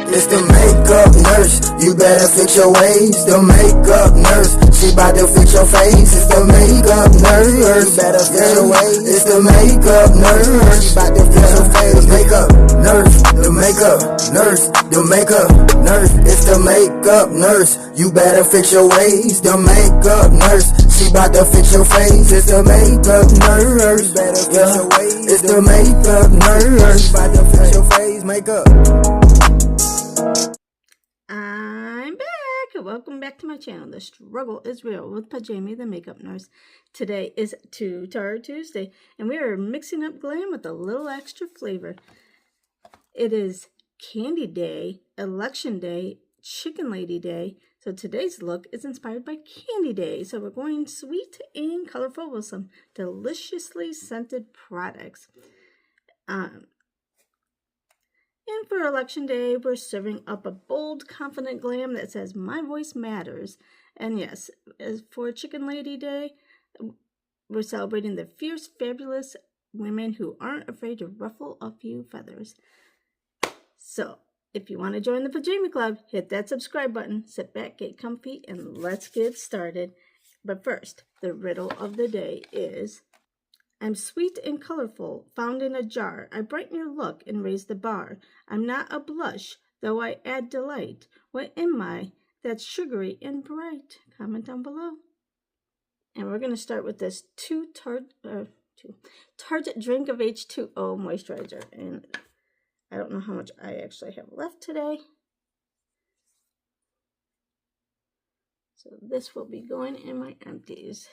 It's the makeup nurse, you better fix your ways. The makeup nurse, she bout to fix your face. It's the makeup nurse, you better fix your ways. It's the makeup nurse, she bout to fix your face. Makeup nurse, the makeup nurse, the makeup nurse. It's the makeup nurse, you better fix your ways. The makeup nurse, she bout to fix your face. It's the makeup nurse, better fix your ways. It's the makeup nurse, bout to fix your face. Makeup. I'm back. Welcome back to my channel. The struggle is real with Pajami, the makeup nurse. Today is Too Tarte Tuesday, and we are mixing up glam with a little extra flavor. It is Candy Day, Election Day, Chicken Lady Day. So today's look is inspired by Candy Day. So we're going sweet and colorful with some deliciously scented products. And for Election Day, we're serving up a bold, confident glam that says, "My voice matters." And yes, as for Chicken Lady Day, we're celebrating the fierce, fabulous women who aren't afraid to ruffle a few feathers. So, if you want to join the Pajama Club, hit that subscribe button, sit back, get comfy, and let's get started. But first, the riddle of the day is, I'm sweet and colorful, found in a jar. I brighten your look and raise the bar. I'm not a blush, though I add delight. What am I that's sugary and bright? Comment down below. And we're going to start with this Too Tarte Drink of H2O moisturizer. And I don't know how much I actually have left today. So this will be going in my empties.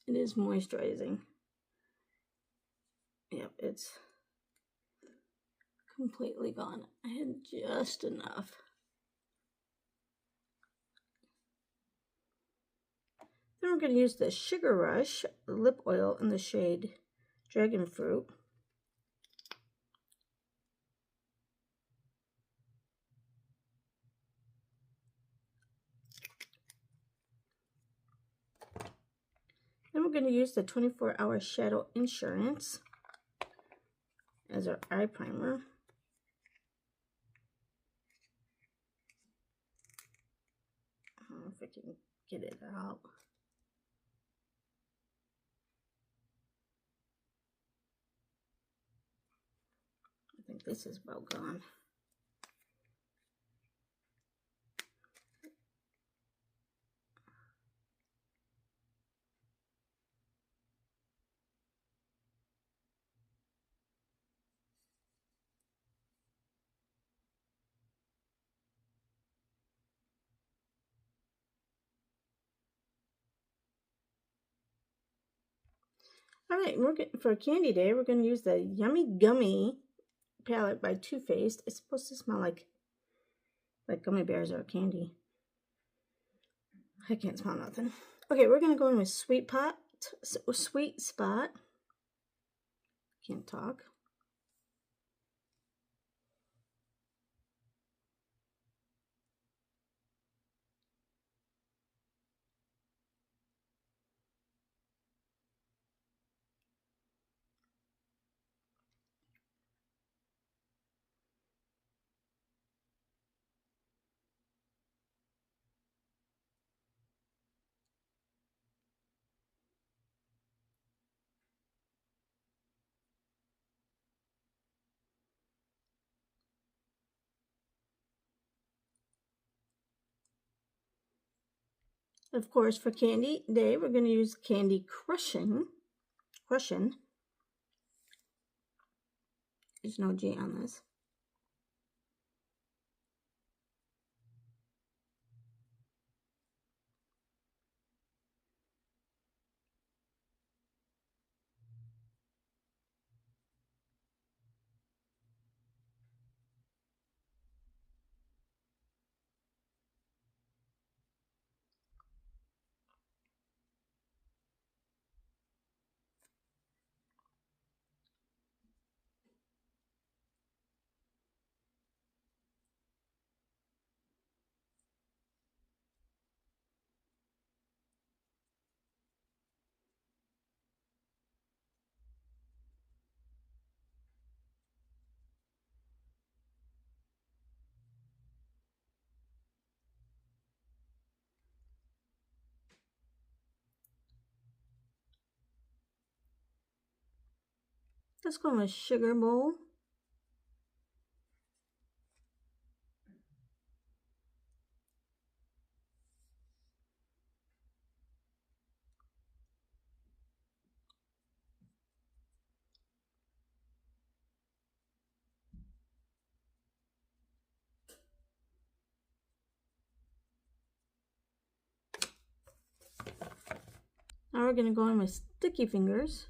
It is moisturizing. Yep, it's completely gone. I had just enough. Then we're going to use the Sugar Rush lip oil in the shade Dragon Fruit. Then we're going to use the 24-Hour Shadow Insurance as our eye primer. I don't know if I can get it out. I think this is about gone. All right, for Candy Day, we're going to use the Yummy Gummy palette by Too Faced. It's supposed to smell like gummy bears or candy. I can't smell nothing. Okay, we're going to go in with Sweet Spot. Can't talk. Of course, for Candy Day, we're going to use Candy Crushin'. There's no G on this. let's go with Sugar Bowl. Now we're going to go in with Sticky Fingers.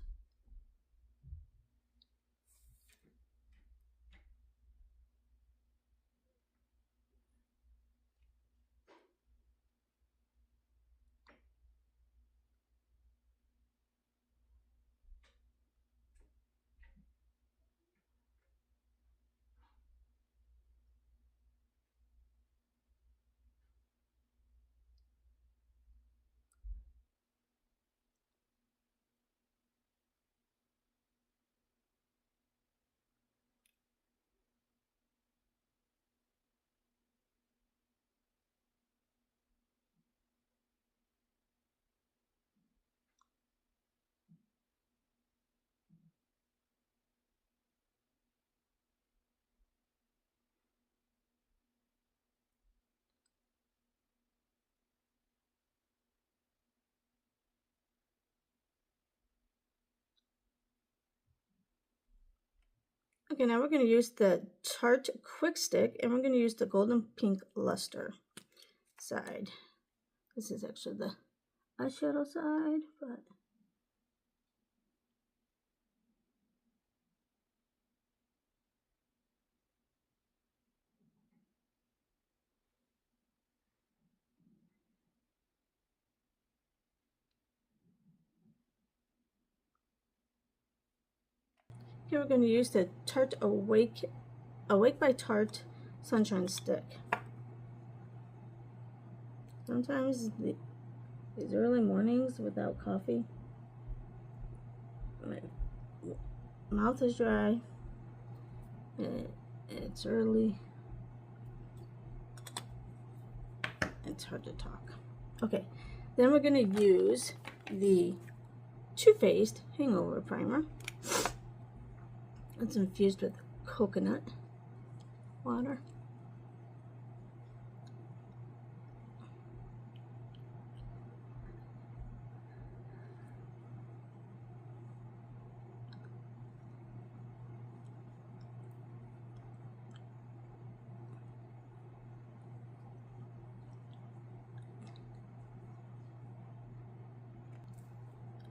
Okay, now we're going to use the Tarte Quick Stick, and we're going to use the Golden Pink Luster side. This is actually the eyeshadow side, but here we're going to use the Tarte Awake by Tarte Sunshine Stick. Sometimes these early mornings without coffee, my mouth is dry, and it's early, it's hard to talk. Okay, then we're going to use the Too Faced Hangover Primer. It's infused with coconut water.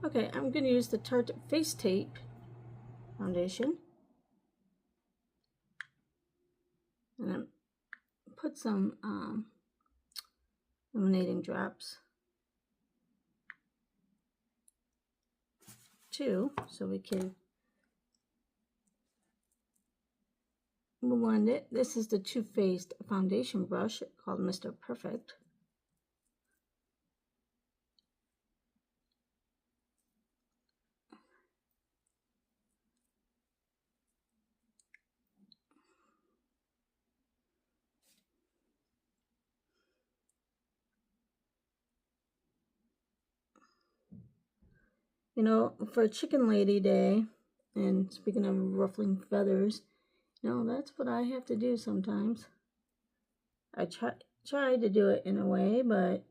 Okay, I'm going to use the Tarte Face Tape foundation. And then put some illuminating drops too, so we can blend it. This is the Too Faced foundation brush called Mr. Perfect. You know, for Chicken Lady Day, and speaking of ruffling feathers, you know, that's what I have to do sometimes. I try to do it in a way, but,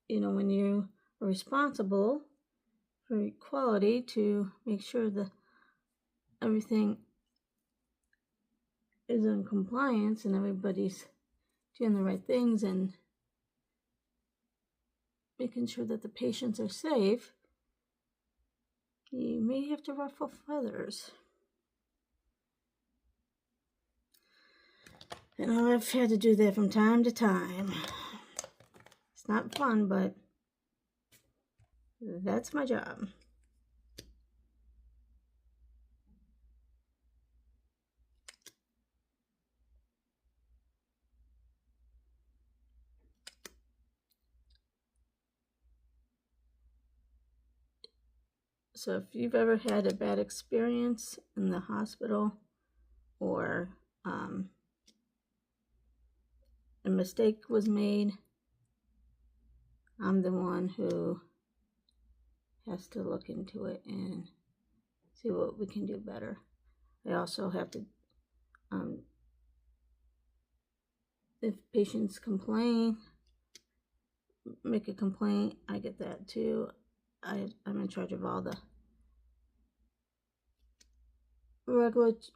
you know, when you are responsible for quality to make sure that everything is in compliance and everybody's doing the right things and making sure that the patients are safe, you may have to ruffle feathers. And I've had to do that from time to time. It's not fun, but that's my job. So if you've ever had a bad experience in the hospital, or a mistake was made, I'm the one who has to look into it and see what we can do better. I also have to, if patients complain, make a complaint, I get that too. I'm in charge of all the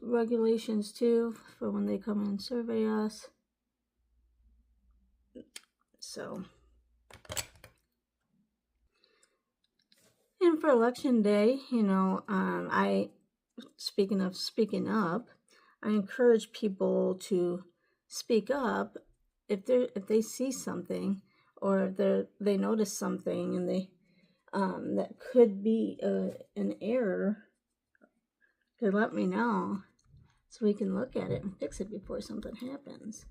regulations too for when they come and survey us. So, and for election day, speaking of speaking up, I encourage people to speak up if they see something, or if they notice something and they that could be an error. To let me know so we can look at it and fix it before something happens,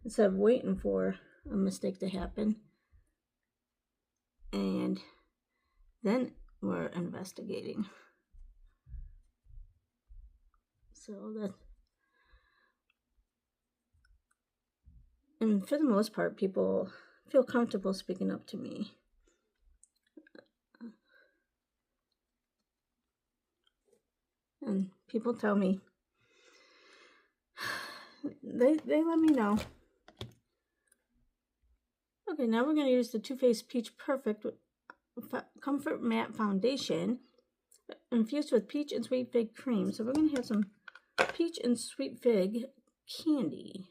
instead of waiting for a mistake to happen and then we're investigating. So that, and for the most part, people feel comfortable speaking up to me. And people tell me, they let me know. Okay, now we're going to use the Too Faced Peach Perfect Comfort Matte Foundation infused with peach and sweet fig cream. So we're going to have some peach and sweet fig candy.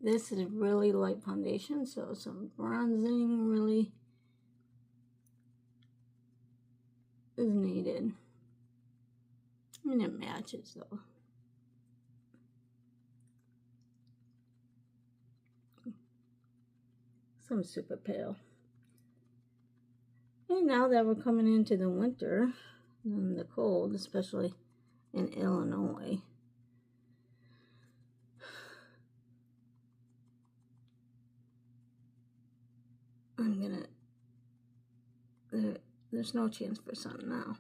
This is a really light foundation, so some bronzing really is needed. I mean, it matches though. Some super pale. And now that we're coming into the winter and the cold, especially in Illinois, I'm gonna, there's no chance for sun now.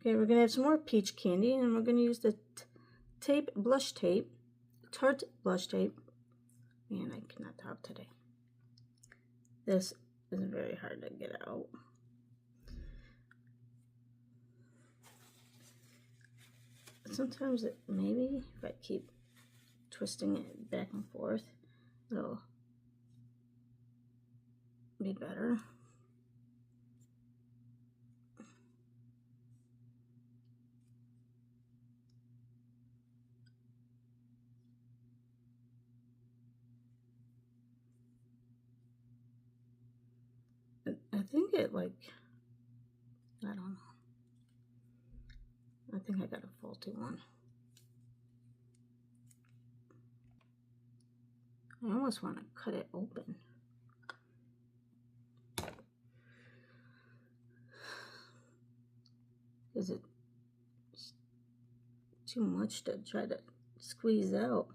Okay, we're gonna have some more peach candy, and we're gonna use the blush tape, Tarte blush tape. Man, I cannot talk today. This is very hard to get out. Sometimes maybe if I keep twisting it back and forth, it'll be better. I think it I don't know. I think I got a faulty one. I almost want to cut it open. Is it too much to try to squeeze out?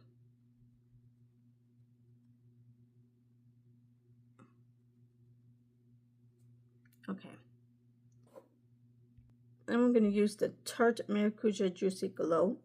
Okay. Then we're going to use the Tarte Maracuja Juicy Glow.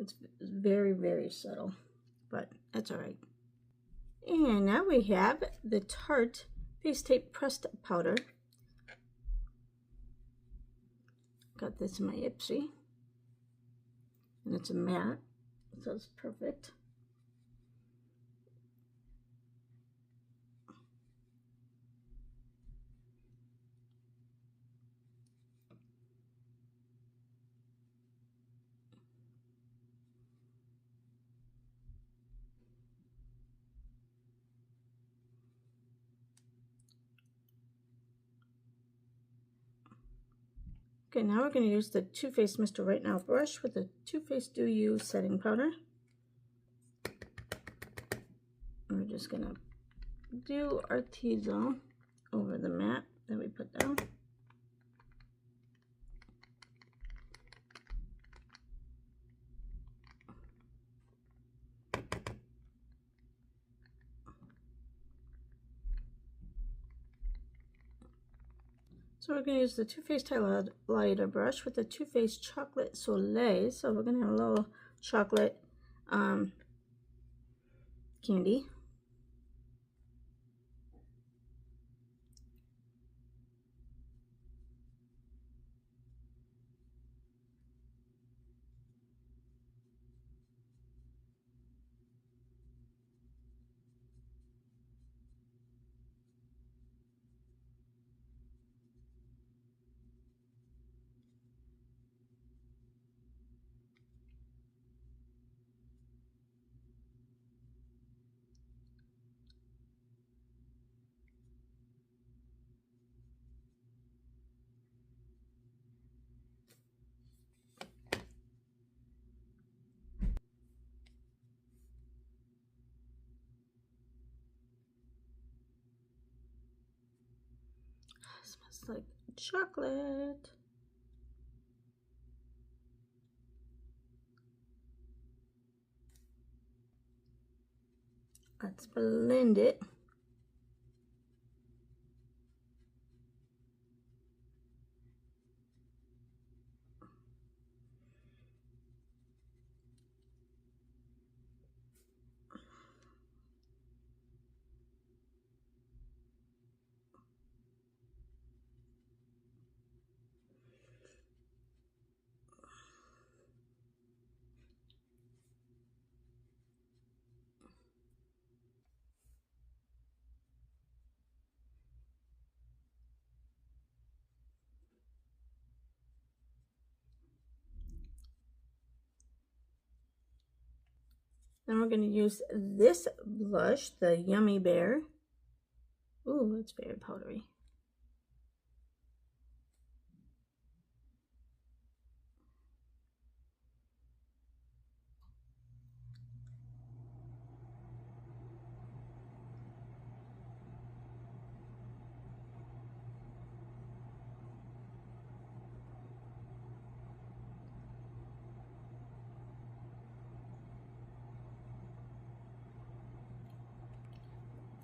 It's very, very subtle, but that's all right. And now we have the Tarte Face Tape Pressed Powder. Got this in my Ipsy, and it's a matte, so it's perfect. Okay, now we're going to use the Too Faced Mr. Right Now brush with the Too Faced Do You setting powder. And we're just going to do our T-zone over the matte that we put down. So we're going to use the Too Faced highlighter brush with the Too Faced Chocolate Soleil. So we're going to have a little chocolate candy. Smells like chocolate. Let's blend it. Then we're going to use this blush, the Yummy Bear. Ooh, it's very powdery.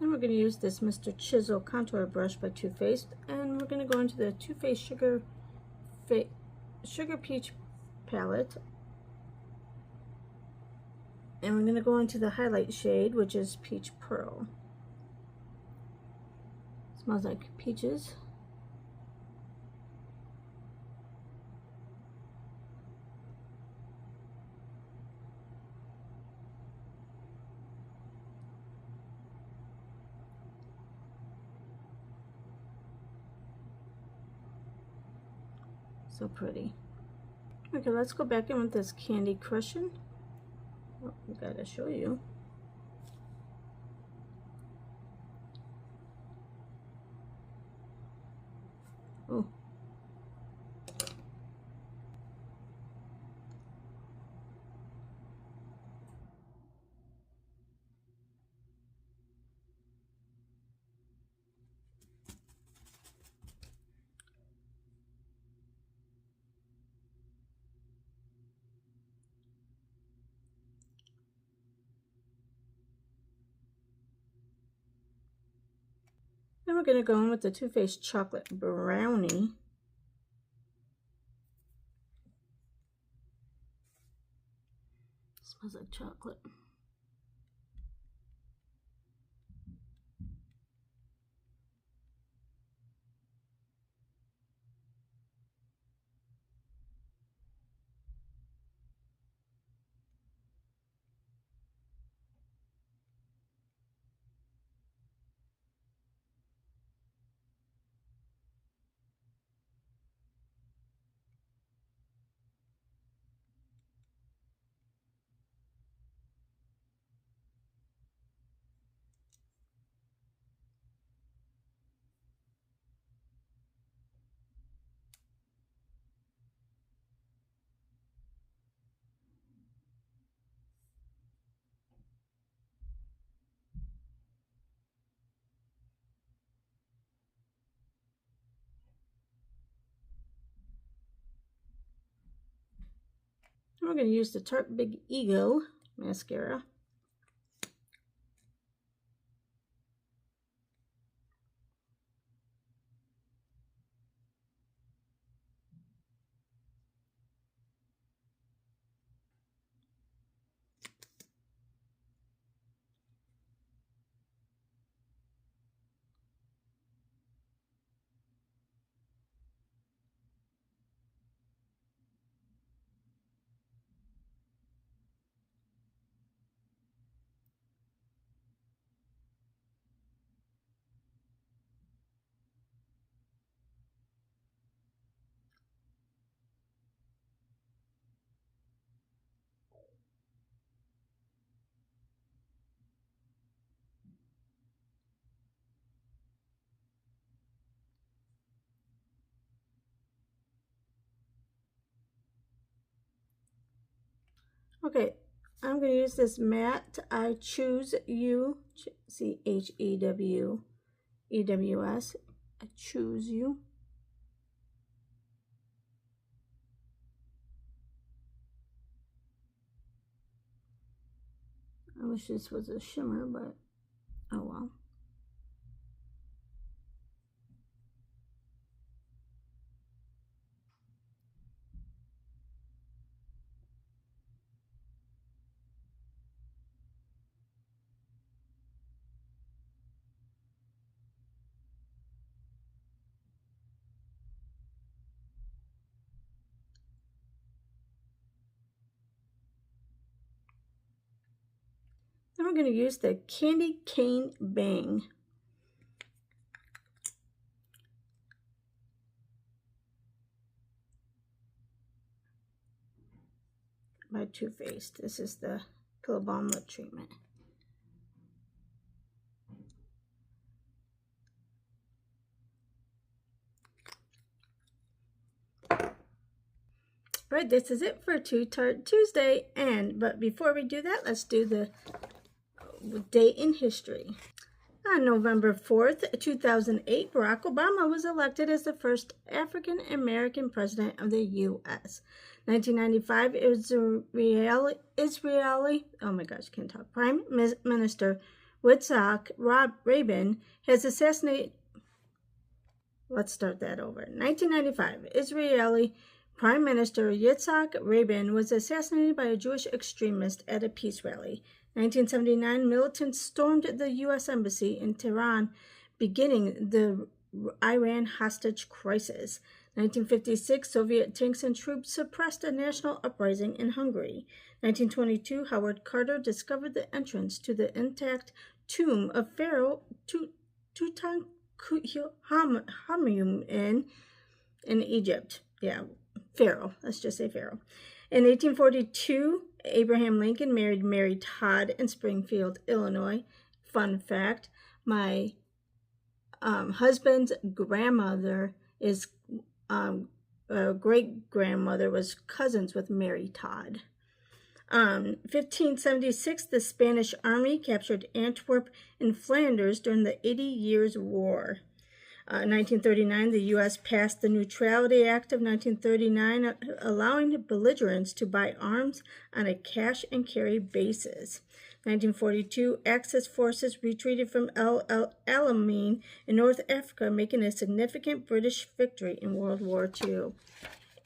Then we're going to use this Mr. Chisel contour brush by Too Faced, and we're going to go into the Too Faced Sugar Peach palette, and we're going to go into the highlight shade, which is Peach Pearl. Smells like peaches. So pretty. Okay, let's go back in with this Candy Crushing. Oh, I gotta show you. Oh. Then we're going to go in with the Too Faced Chocolate Brownie. Smells like chocolate. We're going to use the Tarte Big Eagle mascara. Okay, I'm going to use this matte I Choose You, CHEWEWS, I Choose You. I wish this was a shimmer, but oh well. Then we're going to use the Candy Cane Bang. By Too Faced. This is the Pillow Balm Lip Treatment. Right, this is it for Too Tarte Tuesday. But before we do that, let's do the date in history. On November 4th, 2008, Barack Obama was elected as the first African American president of the U.S. 1995, Israeli, oh my gosh, can't talk, Prime Minister Yitzhak Rabin has assassinated, let's start that over. 1995, Israeli Prime Minister Yitzhak Rabin was assassinated by a Jewish extremist at a peace rally. 1979, militants stormed the U.S. Embassy in Tehran, beginning the Iran hostage crisis. 1956, Soviet tanks and troops suppressed a national uprising in Hungary. 1922, Howard Carter discovered the entrance to the intact tomb of Pharaoh Tutankhamun in Egypt. Yeah, Pharaoh. Let's just say Pharaoh. In 1842, Abraham Lincoln married Mary Todd in Springfield, Illinois. Fun fact, my husband's grandmother is great-grandmother was cousins with Mary Todd. 1576, the Spanish army captured Antwerp in Flanders during the 80 Years' War. 1939, the U.S. passed the Neutrality Act of 1939, allowing belligerents to buy arms on a cash-and-carry basis. 1942, Axis forces retreated from El Alamein in North Africa, making a significant British victory in World War II.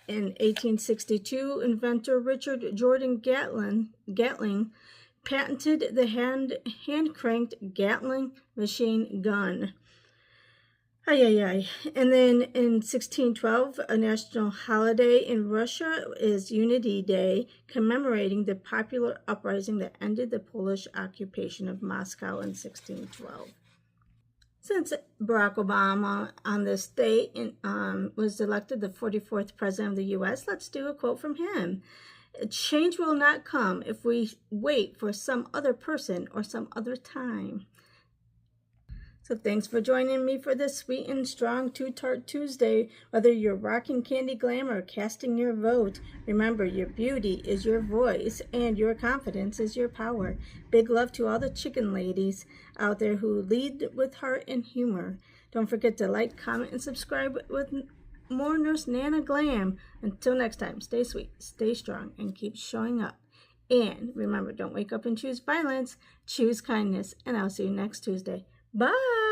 In 1862, inventor Richard Jordan Gatling patented the hand-cranked Gatling machine gun. And then in 1612, a national holiday in Russia is Unity Day, commemorating the popular uprising that ended the Polish occupation of Moscow in 1612. Since Barack Obama on this date was elected the 44th president of the U.S., let's do a quote from him. Change will not come if we wait for some other person or some other time. So thanks for joining me for this sweet and strong Too Tarte Tuesday. Whether you're rocking candy glam or casting your vote, remember your beauty is your voice and your confidence is your power. Big love to all the chicken ladies out there who lead with heart and humor. Don't forget to like, comment, and subscribe with more Nurse Nana Glam. Until next time, stay sweet, stay strong, and keep showing up. And remember, don't wake up and choose violence, choose kindness. And I'll see you next Tuesday. Bye!